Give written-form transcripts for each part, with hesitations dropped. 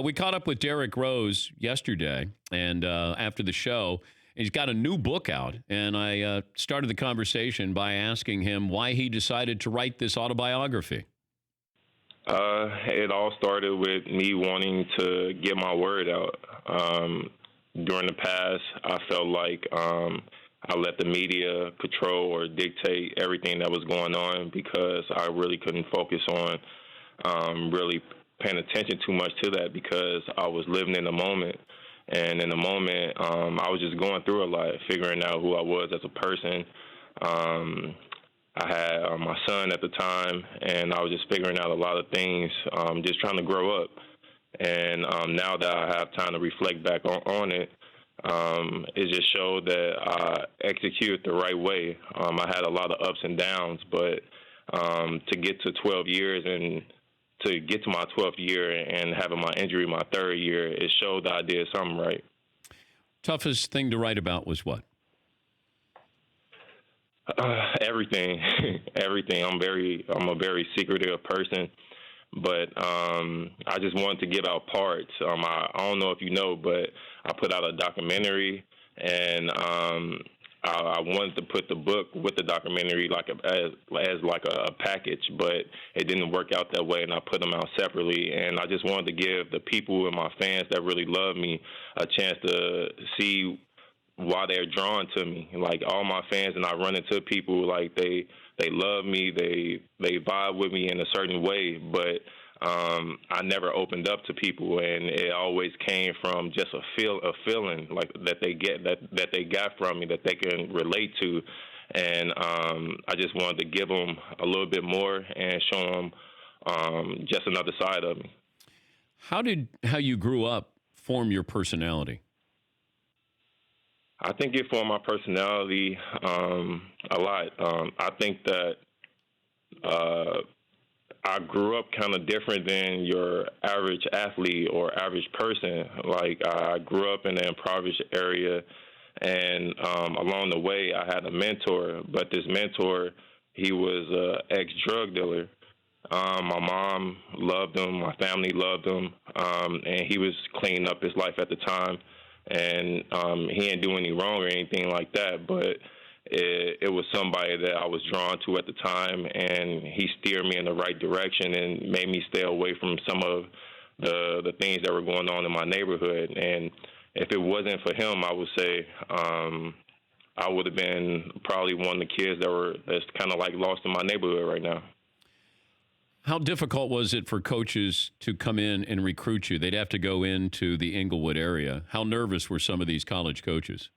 We caught up with Derrick Rose yesterday, and after the show, he's got a new book out. And I started the conversation by asking him why he decided to write this autobiography. It all started with me wanting to get my word out. During the past, I felt like I let the media control or dictate everything that was going on because I really couldn't focus on really paying attention too much to that because I was living in the moment. And in the moment, I was just going through a lot, figuring out who I was as a person. I had my son at the time, and I was just figuring out a lot of things, just trying to grow up. And now that I have time to reflect back on it, it just showed that I executed the right way. I had a lot of ups and downs, but to get to 12 years and to get to my 12th year and having my injury my third year, it showed that I did something right. Toughest thing to write about was what? Everything, everything. I'm a very secretive person, but I just wanted to give out parts. I don't know if you know, but I put out a documentary, and I wanted to put the book with the documentary as like a package, but it didn't work out that way, and I put them out separately. And I just wanted to give the people and my fans that really love me a chance to see why they're drawn to me. Like all my fans, and I run into people like they love me, they vibe with me in a certain way, but I never opened up to people, and it always came from just a feeling like that they got from me that they can relate to, and I just wanted to give them a little bit more and show them just another side of me. How you grew up form your personality? I think it formed my personality a lot. I think that I grew up kind of different than your average athlete or average person. Like I grew up in an impoverished area, and along the way I had a mentor. But this mentor, he was an ex-drug dealer. My mom loved him, my family loved him, and he was cleaning up his life at the time. And he didn't do any wrong or anything like that, but it was somebody that I was drawn to at the time, and he steered me in the right direction and made me stay away from some of the things that were going on in my neighborhood. And if it wasn't for him, I would say I would have been probably one of the kids that's kind of like lost in my neighborhood right now. How difficult was it for coaches to come in and recruit you? They'd have to go into the Inglewood area. How nervous were some of these college coaches?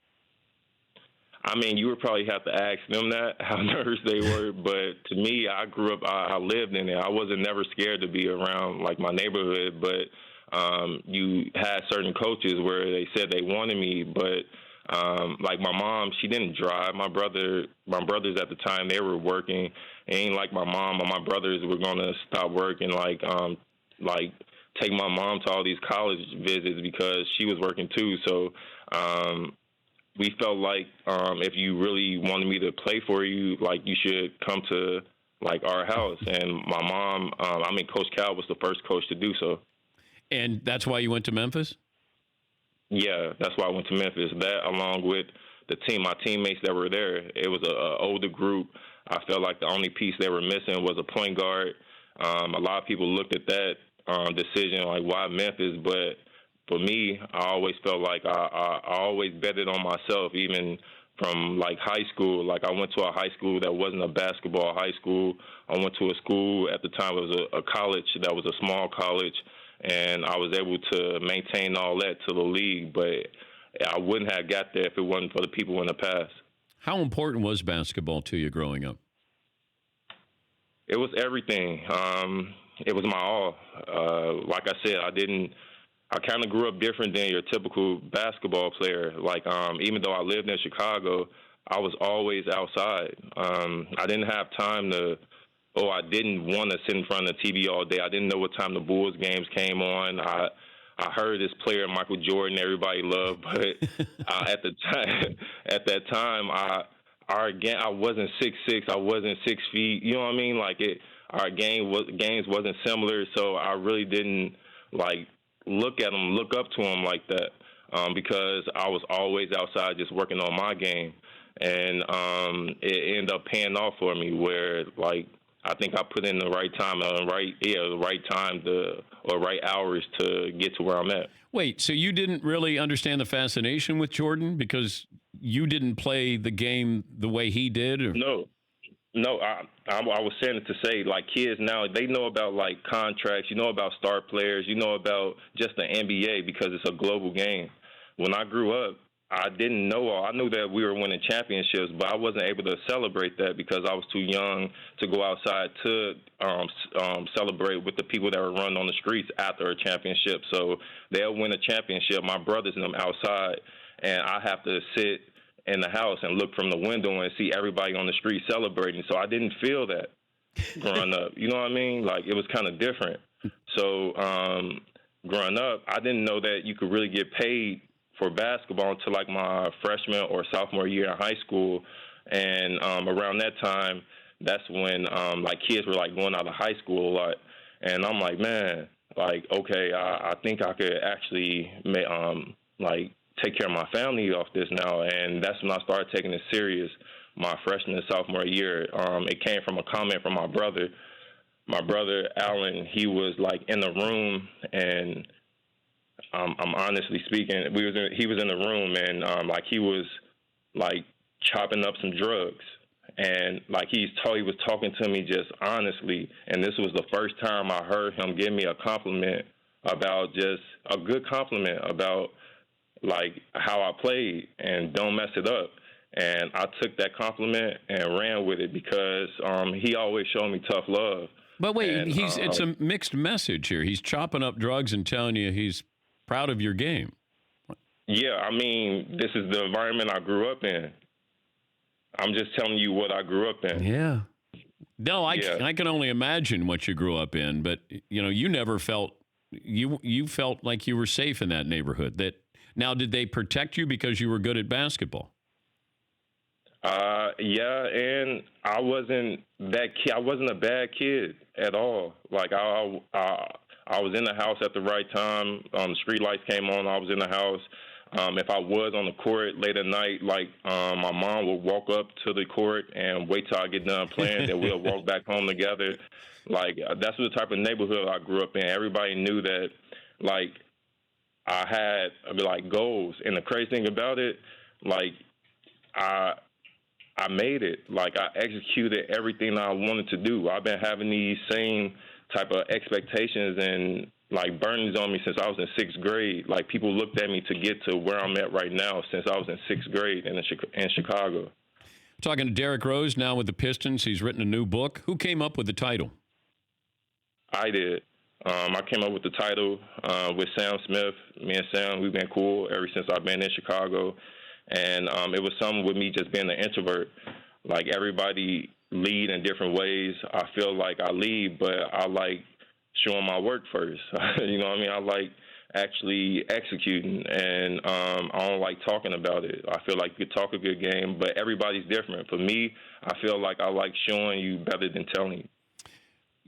I mean, you would probably have to ask them that, how nervous they were. But to me, I grew up, I lived in it. I wasn't never scared to be around, like, my neighborhood. But you had certain coaches where they said they wanted me. But, like, my mom, she didn't drive. My brothers at the time, they were working. It ain't like my mom or my brothers were going to stop working, like take my mom to all these college visits because she was working too. So we felt like if you really wanted me to play for you, like you should come to like our house. And my mom, Coach Cal was the first coach to do so. And that's why you went to Memphis? Yeah, that's why I went to Memphis. That along with my teammates that were there, it was an older group. I felt like the only piece they were missing was a point guard. A lot of people looked at that decision like, why Memphis? But for me, I always felt like I always betted on myself, even from like high school. Like I went to a high school that wasn't a basketball high school. I went to a school at the time, it was a college that was a small college, and I was able to maintain all that to the league. But I wouldn't have got there if it wasn't for the people in the past. How important was basketball to you growing up? It was everything. It was my all. Like I said, I kind of grew up different than your typical basketball player. Like, even though I lived in Chicago, I was always outside. I didn't have time I didn't want to sit in front of the TV all day. I didn't know what time the Bulls games came on. I heard this player, Michael Jordan, everybody loved, but at that time, I wasn't 6'6", I wasn't 6 feet. You know what I mean? Like our games wasn't similar, so I really didn't like look up to him like that, because I was always outside just working on my game, and it ended up paying off for me. Where like I think I put in the right time, the right time or right hours to get to where I'm at. Wait, so you didn't really understand the fascination with Jordan because you didn't play the game the way he did? Or? No, no, I was saying it to say, like, kids now, they know about, like, contracts, you know about star players, you know about just the NBA because it's a global game. When I grew up, I didn't know all. I knew that we were winning championships, but I wasn't able to celebrate that because I was too young to go outside to celebrate with the people that were running on the streets after a championship. So they'll win a championship, my brothers and them outside, and I have to sit in the house and look from the window and see everybody on the street celebrating. So I didn't feel that growing up. You know what I mean? Like, it was kind of different. So growing up, I didn't know that you could really get paid for basketball until like my freshman or sophomore year in high school. And around that time, that's when like kids were like going out of high school a lot. And I'm like, man, like, okay, I think I could actually like take care of my family off this now. And that's when I started taking it serious my freshman and sophomore year. It came from a comment from my brother. My brother, Alan, he was like in the room, and I'm honestly speaking, he was in the room, and like he was like chopping up some drugs, and like he was talking to me just honestly, and this was the first time I heard him give me a compliment about, just a good compliment about like how I played and don't mess it up. And I took that compliment and ran with it because he always showed me tough love. But wait, And, it's a mixed message here. He's chopping up drugs and telling you he's proud of your game. Yeah, I mean, this is the environment I grew up in. I'm just telling you what I grew up in. Yeah. No, I can only imagine what you grew up in, but you know, you never felt you felt like you were safe in that neighborhood. Now, did they protect you because you were good at basketball? Yeah, and I wasn't that kid. I wasn't a bad kid at all. Like I was in the house at the right time. The street lights came on. I was in the house. If I was on the court late at night, like my mom would walk up to the court and wait till I get done playing, then we'll walk back home together. Like that's the type of neighborhood I grew up in. Everybody knew that, like I had like goals, and the crazy thing about it, like I made it. Like I executed everything I wanted to do. I've been having these same type of expectations and like burnings on me since I was in sixth grade. Like people looked at me to get to where I'm at right now since I was in sixth grade in Chicago. Talking to Derrick Rose now with the Pistons. He's written a new book. Who came up with the title? I did. I came up with the title with Sam Smith. Me and Sam, we've been cool ever since I've been in Chicago. And it was something with me just being an introvert. Like everybody lead in different ways. I feel like I lead, but I like showing my work first. You know what I mean? I like actually executing, and I don't like talking about it. I feel like you could talk a good game, but everybody's different. For me, I feel like I like showing you better than telling you.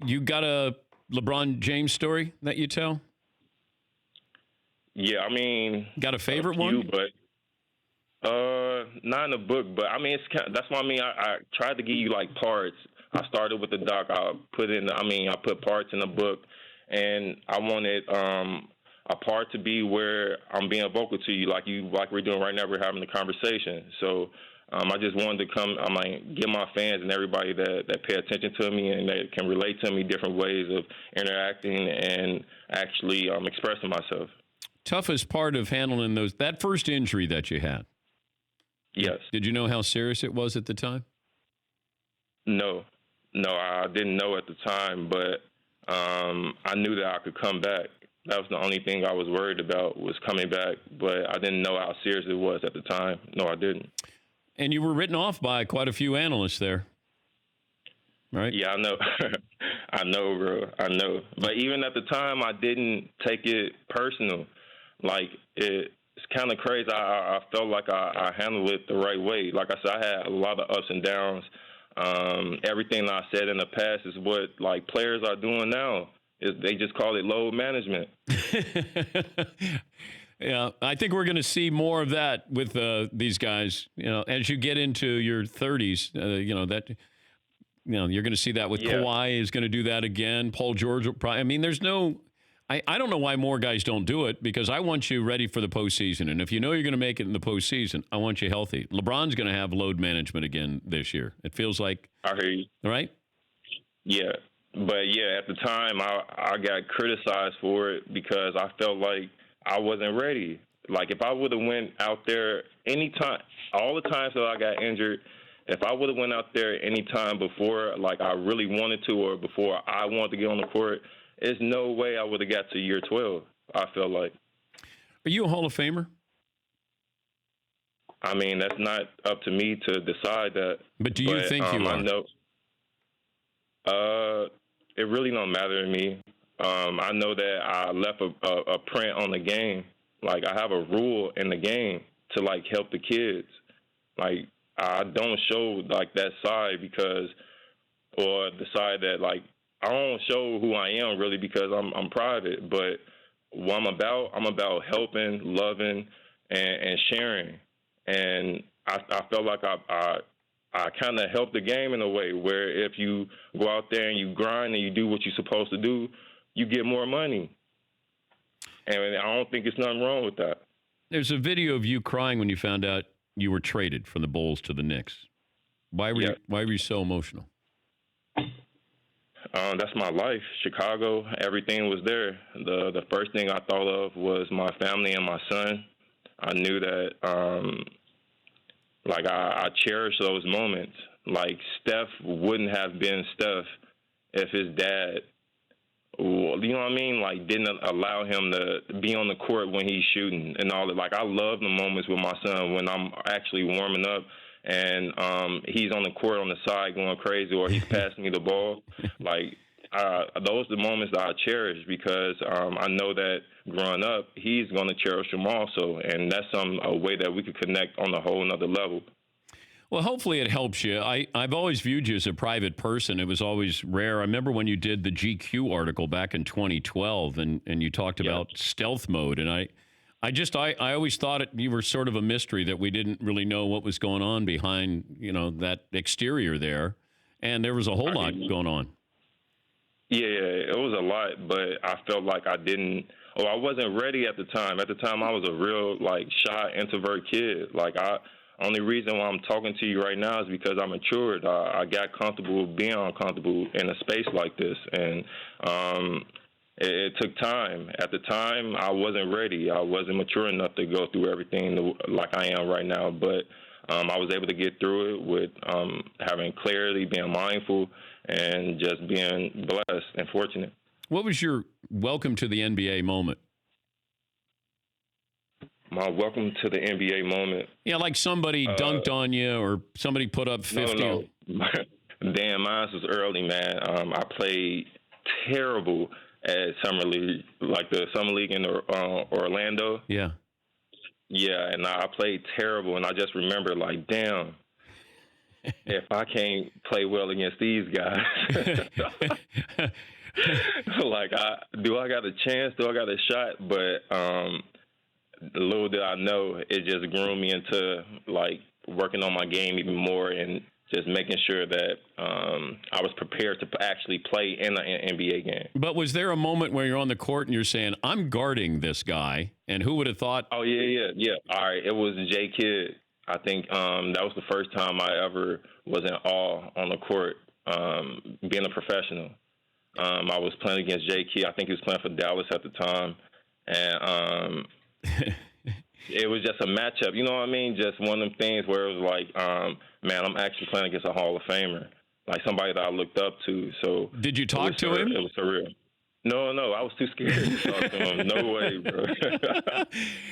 You got a LeBron James story that you tell? Yeah, I mean, got a favorite one? But not in the book, but I mean, that's why I tried to give you like parts. I started with the doc. I put parts in the book, and I wanted a part to be where I'm being vocal to you, like we're doing right now. We're having a conversation. So I just wanted to come. I'm like, give my fans and everybody that pay attention to me and that can relate to me different ways of interacting and actually expressing myself. Toughest part of handling that first injury that you had. Yes. Did you know how serious it was at the time? No, I didn't know at the time, but I knew that I could come back. That was the only thing I was worried about, was coming back, but I didn't know how serious it was at the time. No, I didn't. And you were written off by quite a few analysts there, right? Yeah, I know. I know, bro. I know. But even at the time, I didn't take it personal. Like, it's kind of crazy. I felt like I handled it the right way. Like I said, I had a lot of ups and downs. Everything I said in the past is what like players are doing now. They just call it load management. Yeah, I think we're going to see more of that with these guys. As you get into your 30s, you're going to see that with Kawhi is going to do that again. Paul George will probably. I mean, there's no. I don't know why more guys don't do it, because I want you ready for the postseason. And if you know you're going to make it in the postseason, I want you healthy. LeBron's going to have load management again this year. It feels like. I hear you. Right? Yeah. But, yeah, at the time, I got criticized for it because I felt like I wasn't ready. Like, if I would have went out there anytime, all the times that I got injured, if I would have went out there any time before, like, I really wanted to, or before I wanted to get on the court, there's no way I would have got to year 12, I feel like. Are you a Hall of Famer? I mean, that's not up to me to decide that. But do you think you are? I know. It really don't matter to me. I know that I left a print on the game. Like, I have a rule in the game to, like, help the kids. Like, I don't show, like, that side or the side that, like, I don't show who I am really because I'm private. But what I'm about helping, loving, and sharing. And I felt like I kind of helped the game in a way where if you go out there and you grind and you do what you're supposed to do, you get more money. And I don't think there's nothing wrong with that. There's a video of you crying when you found out you were traded from the Bulls to the Knicks. Why were you so emotional? That's my life. Chicago, everything was there. The first thing I thought of was my family and my son. I knew that, I cherish those moments. Like, Steph wouldn't have been Steph if his dad, you know what I mean? Like, didn't allow him to be on the court when he's shooting and all that. Like, I love the moments with my son when I'm actually warming up and he's on the court on the side going crazy, or he's passing me the ball. Like, those are the moments that I cherish because I know that growing up, he's going to cherish them also. And that's a way that we could connect on a whole nother level. Well, hopefully it helps you. I've always viewed you as a private person. It was always rare. I remember when you did the GQ article back in 2012 and you talked about stealth mode. And I always thought you were sort of a mystery, that we didn't really know what was going on behind, that exterior there. And there was a whole lot going on. Yeah, it was a lot, but I felt like I wasn't ready at the time. At the time, I was a real, shy, introvert kid. Only reason why I'm talking to you right now is because I matured. I got comfortable being uncomfortable in a space like this, and it took time. At the time, I wasn't ready. I wasn't mature enough to go through everything like I am right now, but I was able to get through it with having clarity, being mindful, and just being blessed and fortunate. What was your welcome to the NBA moment? My welcome to the NBA moment. Yeah, like somebody dunked on you or somebody put up 50. No. Damn, mine was early, man. I played terrible at Summer League, like the Summer League in Orlando. Yeah. Yeah, and I played terrible, and I just remember, damn, if I can't play well against these guys, do I got a chance? Do I got a shot? But little did I know, it just groomed me into working on my game even more and just making sure that I was prepared to actually play in an NBA game. But was there a moment where you're on the court and you're saying, I'm guarding this guy, and who would have thought? Oh, yeah. All right, it was J. Kidd. I think that was the first time I ever was in awe on the court, being a professional. I was playing against J. Kidd. I think he was playing for Dallas at the time. And it was just a matchup. You know what I mean? Just one of them things where it was like, man, I'm actually playing against a Hall of Famer, like somebody that I looked up to. So did you talk to him? It was surreal. No, I was too scared to talk to him. No way, bro.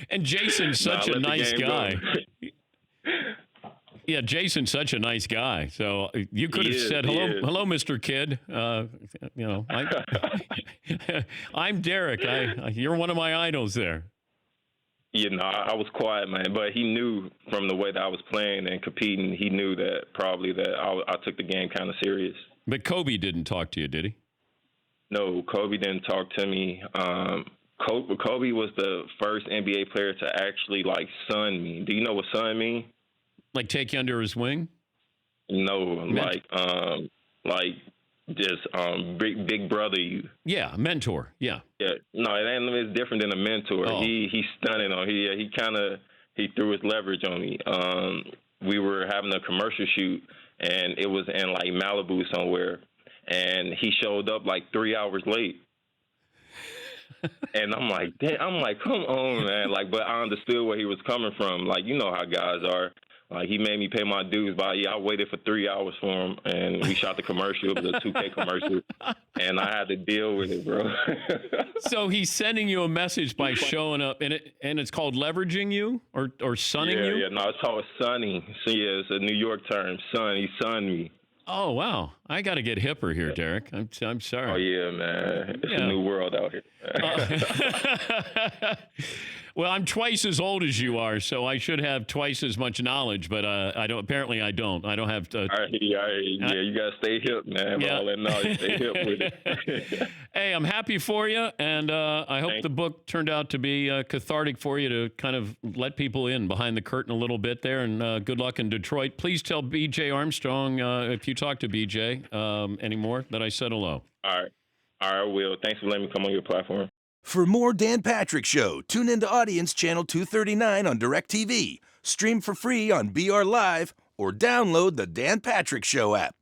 And Jason's such a nice guy. Yeah, Jason's such a nice guy. So you could have said, hello, Mr. Kidd. I'm Derrick. You're one of my idols there. Yeah, no, I was quiet, man. But he knew from the way that I was playing and competing, he knew that probably that I took the game kind of serious. But Kobe didn't talk to you, did he? No, Kobe didn't talk to me. Kobe was the first NBA player to actually like son me. Do you know what son mean? Like take you under his wing? No, Ment- like just big brother you. yeah, mentor. Yeah. Yeah, no, it's different than a mentor. Oh. He stunning on. He threw his leverage on me. We were having a commercial shoot, and it was in like Malibu somewhere, and he showed up like 3 hours late. And I'm like, damn, come on, man. Like, but I understood where he was coming from. Like, you know how guys are. Like, he made me pay my dues. But yeah, I waited for 3 hours for him, and we shot the commercial. It was a 2K commercial, and I had to deal with it, bro. So he's sending you a message by showing up, and it's called leveraging you or sunning you? Yeah, no, it's called sunning. So, yeah, it's a New York term. Sun, he sunned me. Oh, wow. I got to get hipper here, Derrick. I'm sorry. Oh, yeah, man. It's a new world out here. Well, I'm twice as old as you are, so I should have twice as much knowledge, but I don't. Apparently, I don't. I don't have to. Yeah, you got to stay hip, man. Yeah. All that knowledge, stay hip with it. Hey, I'm happy for you, and I hope the book turned out to be cathartic for you to kind of let people in behind the curtain a little bit there, and good luck in Detroit. Please tell B.J. Armstrong, if you talk to B.J. Anymore, that I said hello. All right, I will. Thanks for letting me come on your platform. For more Dan Patrick Show, tune into Audience Channel 239 on DirecTV, stream for free on BR Live, or download the Dan Patrick Show app.